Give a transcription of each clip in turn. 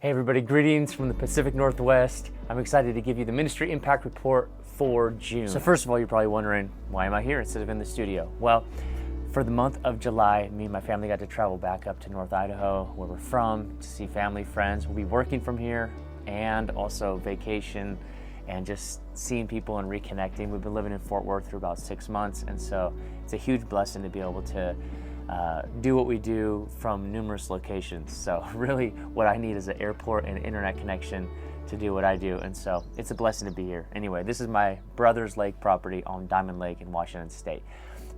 Hey everybody, greetings from the Pacific Northwest. I'm excited to give you the Ministry Impact Report for June. So first of all, you're probably wondering, why am I here instead of in the studio? Well, for the month of July, me and my family got to travel back up to North Idaho, where we're from, to see family, friends. We'll be working from here and also vacation and just seeing people and reconnecting. We've been living in Fort Worth for about 6 months, and so it's a huge blessing to be able to do what we do from numerous locations. So really what I need is an airport and internet connection to do what I do, and so it's a blessing to be here. Anyway, this is my brother's lake property on Diamond Lake in Washington State.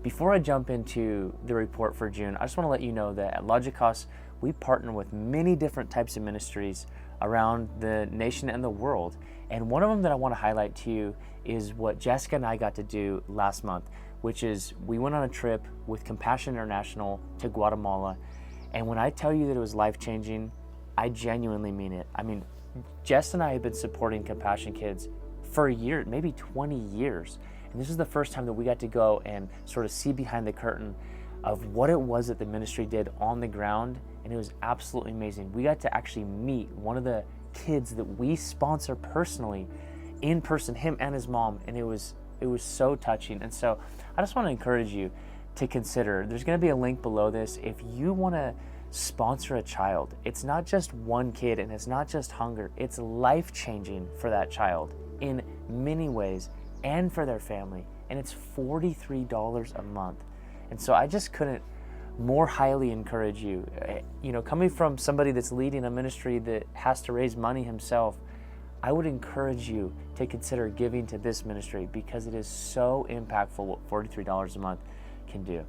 Before I jump into the report for June, I just want to let you know that at Logikos, we partner with many different types of ministries around the nation and the world. And one of them that I want to highlight to you is what Jessica and I got to do last month, which is we went on a trip with Compassion International to Guatemala. And when I tell you that it was life-changing, I genuinely mean it. I mean, Jess and I have been supporting Compassion Kids for a year, maybe 20 years. And this is the first time that we got to go and sort of see behind the curtain of what it was that the ministry did on the ground. And it was absolutely amazing. We got to actually meet one of the kids that we sponsor personally in person, him and his mom. And it was so touching. And so I just want to encourage you to consider, there's going to be a link below this. If you want to sponsor a child, it's not just one kid and it's not just hunger, it's life-changing for that child in many ways and for their family. And it's $43 a month. And so I just couldn't more highly encourage you. You know, coming from somebody that's leading a ministry that has to raise money himself, I would encourage you to consider giving to this ministry because it is so impactful what $43 a month can do.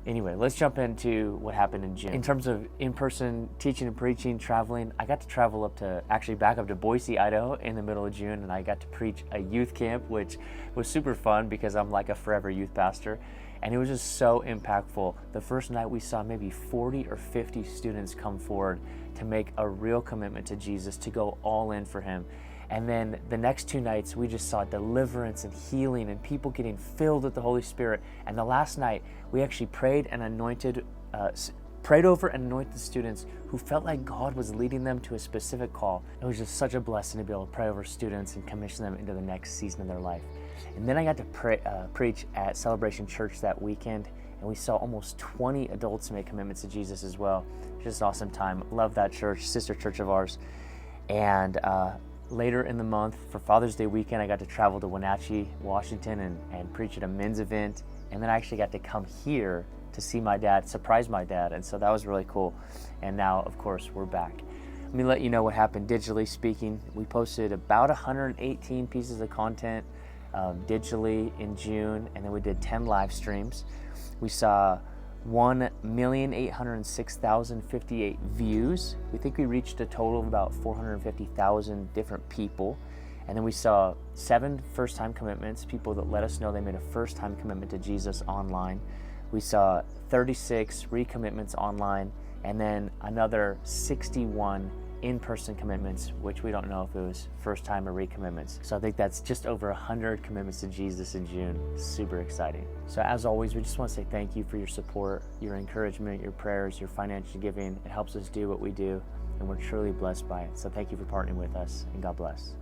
Anyway, let's jump into what happened in June. In terms of in-person teaching and preaching, traveling, I got to travel back up to Boise, Idaho in the middle of June, and I got to preach a youth camp, which was super fun because I'm like a forever youth pastor. And it was just so impactful. The first night we saw maybe 40 or 50 students come forward to make a real commitment to Jesus, to go all in for him. And then the next 2 nights, we just saw deliverance and healing and people getting filled with the Holy Spirit. And the last night, we actually prayed over and anointed the students who felt like God was leading them to a specific call. It was just such a blessing to be able to pray over students and commission them into the next season of their life. And then I got to preach at Celebration Church that weekend, and we saw almost 20 adults make commitments to Jesus as well. Just an awesome time. Love that church, sister church of ours. And later in the month, for Father's Day weekend, I got to travel to Wenatchee, Washington, and preach at a men's event. And then I actually got to come here to see my dad, surprise my dad. And so that was really cool. And now, of course, we're back. Let me let you know what happened digitally speaking. We posted about 118 pieces of content digitally in June, and then we did 10 live streams. We saw 1,806,058 views. We think we reached a total of about 450,000 different people. And then we saw 7 first-time commitments, people that let us know they made a first-time commitment to Jesus online. We saw 36 recommitments online, and then another 61 in-person commitments, which we don't know if it was first-time or recommitments. So I think that's just over 100 commitments to Jesus in June. Super exciting. So as always, we just want to say thank you for your support, your encouragement, your prayers, your financial giving. It helps us do what we do, and we're truly blessed by it. So thank you for partnering with us, and God bless.